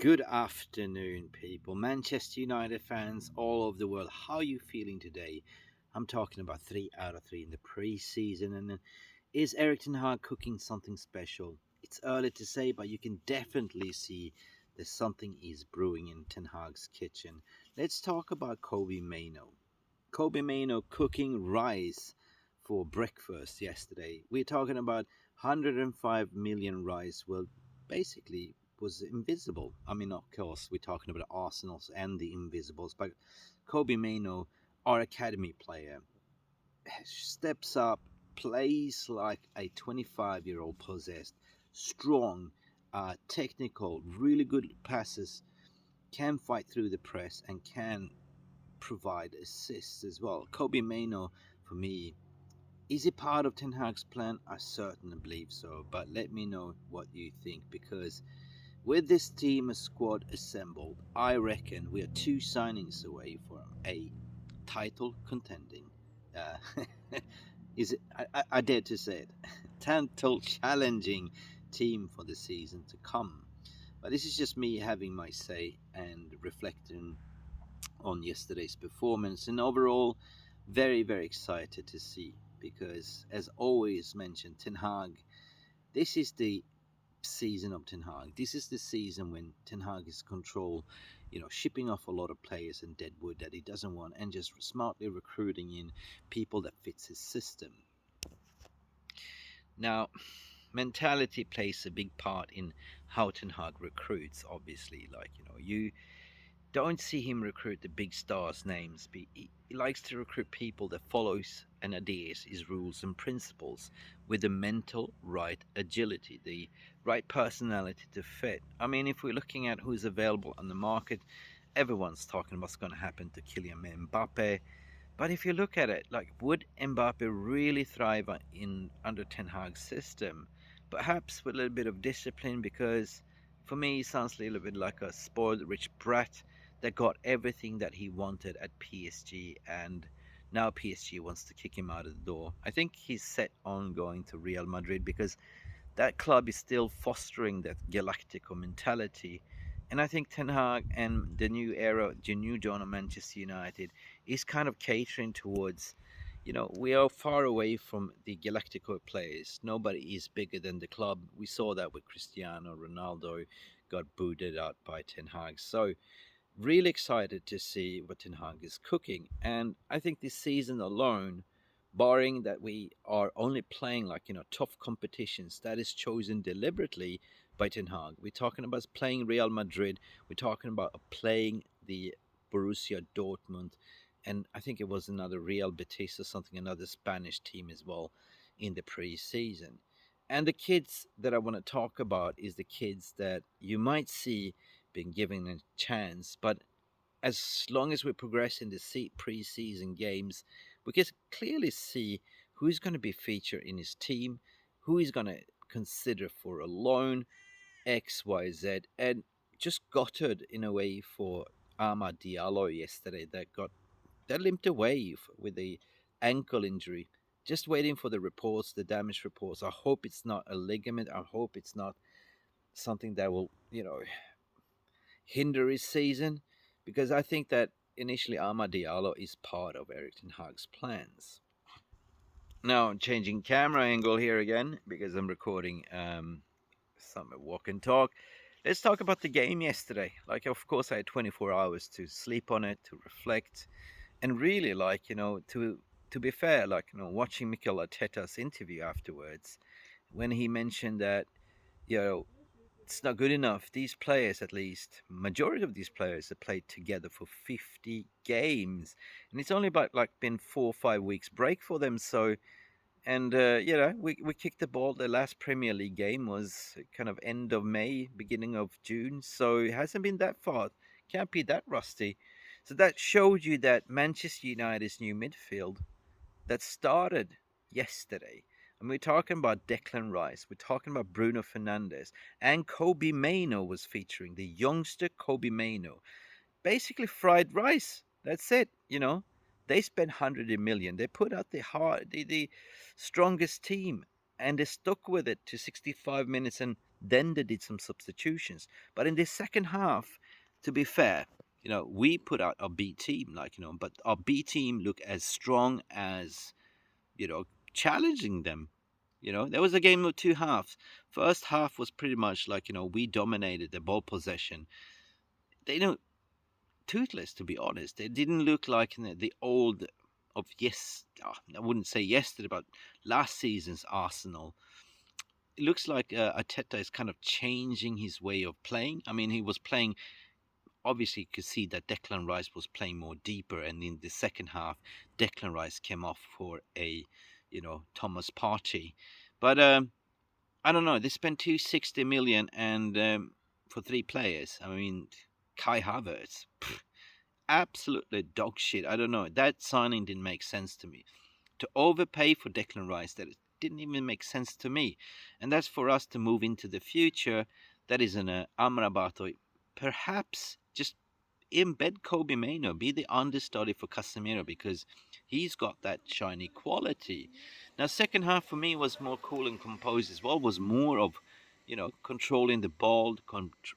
Good afternoon, people. Manchester United fans all over the world. How are you feeling today? I'm talking about 3 out of 3 in the preseason. And is Erik Ten Hag cooking something special? It's early to say, but you can definitely see that something is brewing in Ten Hag's kitchen. Let's talk about Kobbie Mainoo. Kobbie Mainoo cooking rice for breakfast yesterday. We're talking about 105 million rice. Well, basically was invisible. I mean, of course, we're talking about Arsenals and the Invisibles, but Kobbie Mainoo, our academy player, steps up, plays like a 25-year-old possessed, strong, technical, really good passes, can fight through the press and can provide assists as well. Kobbie Mainoo, for me, is it part of Ten Hag's plan? I certainly believe so, but let me know what you think, because with this team a squad assembled, I reckon we are 2 signings away from a title contending. Uh, is it? I dare to say it. Title challenging team for the season to come. But this is just me having my say and reflecting on yesterday's performance, and overall, very very excited to see, because as always mentioned, Ten Hag. This is the season of Ten Hag. This is the season when Ten Hag is control, shipping off a lot of players and deadwood that he doesn't want, and just smartly recruiting in people that fits his system. Now, mentality plays a big part in how Ten Hag recruits. Obviously, you don't see him recruit the big stars names. He likes to recruit people that follows and adheres his rules and principles with the mental right agility, the right personality to fit. I mean, if we're looking at who's available on the market, everyone's talking about what's going to happen to Kylian Mbappe. But if you look at it, would Mbappe really thrive in under Ten Hag's system? Perhaps with a little bit of discipline, because for me he sounds a little bit like a spoiled rich brat that got everything that he wanted at PSG, and now PSG wants to kick him out of the door. I think he's set on going to Real Madrid, because that club is still fostering that Galactico mentality. And I think Ten Hag and the new era, the new dawn of Manchester United, is kind of catering towards, we are far away from the Galactico players. Nobody is bigger than the club. We saw that with Cristiano Ronaldo got booted out by Ten Hag. So really excited to see what Ten Hag is cooking. And I think this season alone, barring that we are only playing tough competitions that is chosen deliberately by Ten Hag. We're talking about playing Real Madrid. We're talking about playing the Borussia Dortmund, and I think it was another Real Betis or something, another Spanish team as well in the preseason. And the kids that I want to talk about is the kids that you might see being given a chance, but as long as we progress in the preseason games, we can clearly see who's going to be featured in his team, who he's going to consider for a loan, X, Y, Z, and just gutted in a way for Ahmad Diallo yesterday that limped away with the ankle injury. Just waiting for the reports, the damage reports. I hope it's not a ligament. I hope it's not something that will, hinder his season, because I think that initially Ahmad Diallo is part of Erik Ten Hag's plans. Now, changing camera angle here again, because I'm recording some walk and talk. Let's talk about the game yesterday. Of course, I had 24 hours to sleep on it, to reflect, and really, to be fair, watching Nikola Teta's interview afterwards, when he mentioned that, it's not good enough. These players, at least majority of these players, have played together for 50 games, and it's only about been 4 or 5 weeks break for them. So, and we kicked the ball. The last Premier League game was kind of end of May, beginning of June. So it hasn't been that far. Can't be that rusty. So that showed you that Manchester United's new midfield that started yesterday. And we're talking about Declan Rice, we're talking about Bruno Fernandes, and Kobbie Mainoo was featuring, the youngster Kobbie Mainoo. Basically fried rice. That's it, They spent 100 million. They put out the strongest team, and they stuck with it to 65 minutes, and Then they did some substitutions. But in the second half, to be fair, we put out our B team, but our B team look as strong as, challenging them. There was a game of two halves. First half was pretty much like, we dominated the ball possession. They don't toothless, to be honest. They didn't look like the old of I wouldn't say yesterday, but last season's Arsenal. It looks like Teta is kind of changing his way of playing. I mean, he was playing. Obviously, you could see that Declan Rice was playing more deeper, and in the second half, Declan Rice came off for a, Thomas Partey. But I don't know. They spent 260 million and for three players. I mean, Kai Havertz, absolutely dog shit. I don't know. That signing didn't make sense to me. To overpay for Declan Rice, that didn't even make sense to me. And that's for us to move into the future. That is an Amrabat, perhaps just embed Kobbie Mainoo, be the understudy for Casemiro, because he's got that shiny quality. Now, second half for me was more cool and composed as well. Was more of, controlling the ball,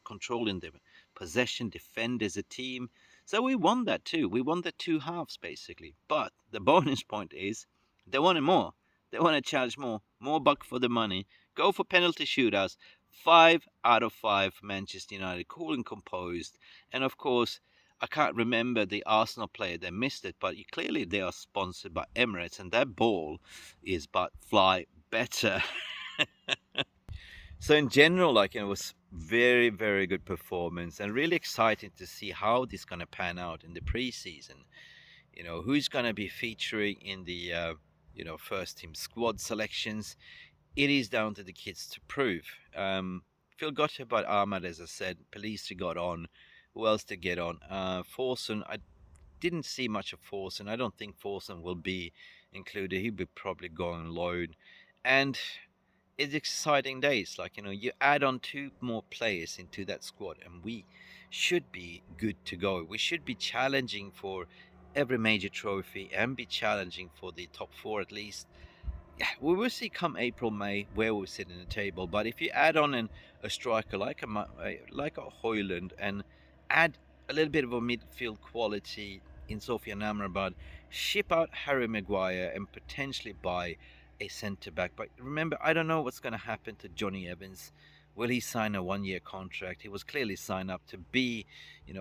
controlling the possession, defend as a team. So we won that too. We won the two halves basically. But the bonus point is they wanted more. They want to challenge more buck for the money. Go for penalty shootouts. 5 out of 5 Manchester United, cool and composed. And of course, I can't remember the Arsenal player that missed it, but clearly they are sponsored by Emirates, and that ball is but fly better. So in general, it was very, very good performance, and really exciting to see how this is going to pan out in the preseason. Who's going to be featuring in the first team squad selections. It is down to the kids to prove. Feel gutted about Ahmad, as I said. Pelistri got on. Who else to get on? Forson, I didn't see much of Forson. I don't think Forson will be included. He'll be probably going loan. And it's exciting days. You add on 2 more players into that squad, and we should be good to go. We should be challenging for every major trophy and be challenging for the top 4 at least. Yeah, we will see come April, May where we sit in the table. But if you add on a striker like a Hojlund and add a little bit of a midfield quality in Sofian Amrabat, ship out Harry Maguire and potentially buy a centre back. But remember, I don't know what's going to happen to Jonny Evans. Will he sign a 1-year contract? He was clearly signed up to be,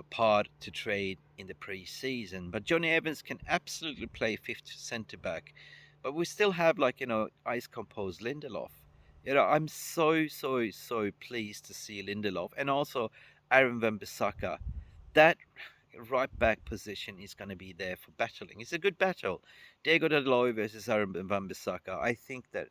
part to trade in the pre-season. But Jonny Evans can absolutely play fifth centre back. But we still have ice composed Lindelof. I'm so pleased to see Lindelof and also Aaron Wan-Bissaka. That right back position is going to be there for battling. It's a good battle. Diego Dalot versus Aaron Wan-Bissaka. I think that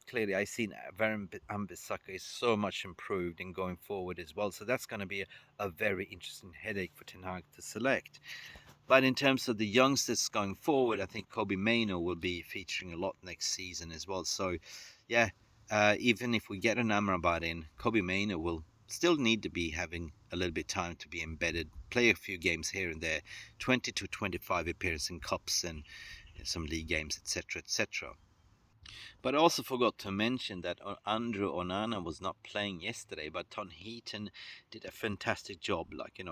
clearly I've seen Aaron Wan-Bissaka is so much improved in going forward as well. So that's going to be a very interesting headache for Tenhag to select. But in terms of the youngsters going forward, I think Kobbie Mainoo will be featuring a lot next season as well. So, yeah, even if we get an Amrabat in, Kobbie Mainoo will still need to be having a little bit of time to be embedded, play a few games here and there, 20 to 25 appearances in cups and some league games, etc., etc. But I also forgot to mention that Andrew Onana was not playing yesterday, but Ton Heaton did a fantastic job,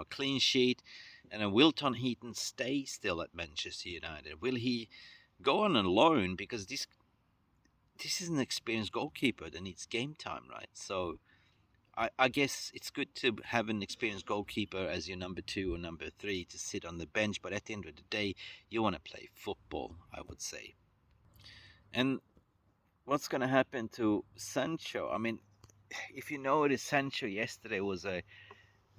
clean sheet. And will Ton Heaton stay still at Manchester United? Will he go on a loan? Because this is an experienced goalkeeper that needs game time, right? So I guess it's good to have an experienced goalkeeper as your number 2 or number 3 to sit on the bench. But at the end of the day, you want to play football, I would say. And what's going to happen to Sancho? I mean, if you notice, Sancho yesterday was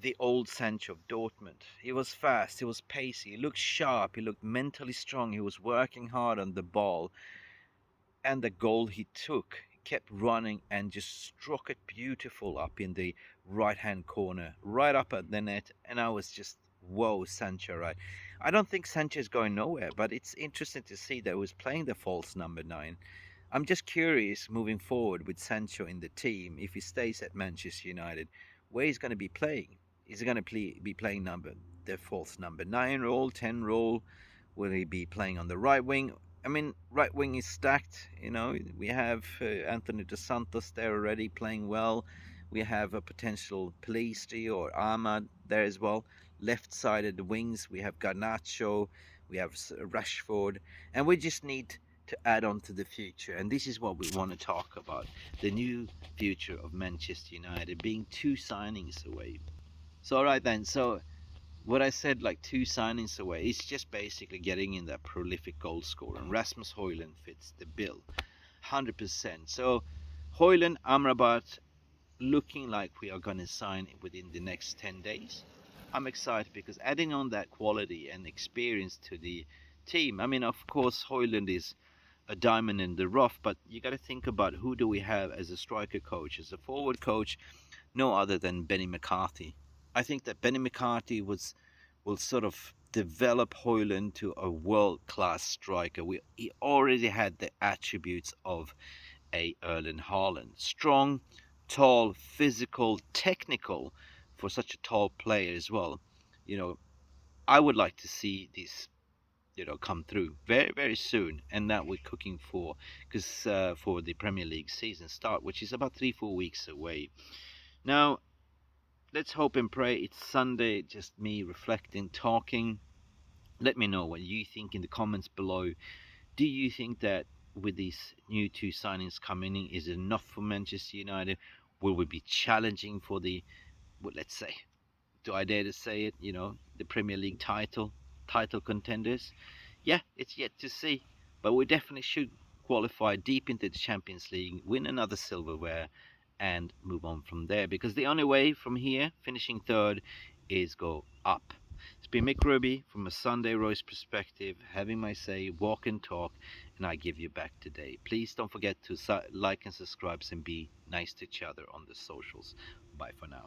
the old Sancho of Dortmund. He was fast, he was pacey, he looked sharp, he looked mentally strong, he was working hard on the ball. And the goal he took, he kept running and just struck it beautiful up in the right-hand corner, right up at the net. And I was just, whoa, Sancho, right? I don't think Sancho is going nowhere, but it's interesting to see that he was playing the false number 9. I'm just curious moving forward with Sancho in the team, if he stays at Manchester United, where he's going to be playing. Is he going to be playing the false number 9 role, 10 role? Will he be playing on the right wing? I mean, right wing is stacked. We have Anthony Dos Santos there already playing well. We have a potential Pelistri or Ahmad there as well. Left side of the wings, we have Garnacho, we have Rashford, and we just need to add on to the future. And this is what we want to talk about, the new future of Manchester United, being two signings away. So, all right then. So, what I said, like two signings away, it's just basically getting in that prolific goal scorer. And Rasmus Hojlund fits the bill, 100%. So, Hojlund, Amrabat, looking like we are going to sign within the next 10 days. I'm excited because adding on that quality and experience to the team. I mean, of course, Hojlund is a diamond in the rough, but you got to think about who do we have as a striker coach, as a forward coach, no other than Benny McCarthy. I think that Benny McCarthy will sort of develop Hojlund to a world-class striker. He already had the attributes of a Erling Haaland. Strong, tall, physical, technical for such a tall player as well. You know, I would like to see this, come through very, very soon, and that we're cooking for, because for the Premier League season start, which is about 3-4 weeks away. Now, let's hope and pray it's Sunday, just me reflecting, talking. Let me know what you think in the comments below. Do you think that with these new two signings coming in, is it enough for Manchester United? Will we be challenging for the, well, let's say, do I dare to say it, the Premier League title contenders? Yeah, it's yet to see. But we definitely should qualify deep into the Champions League, win another silverware, and move on from there. Because the only way from here, finishing third, is go up. It's been Mick Ruby from a Sunday Roast perspective, having my say, walk and talk, and I give you back today. Please don't forget to like and subscribe and be nice to each other on the socials. Bye for now.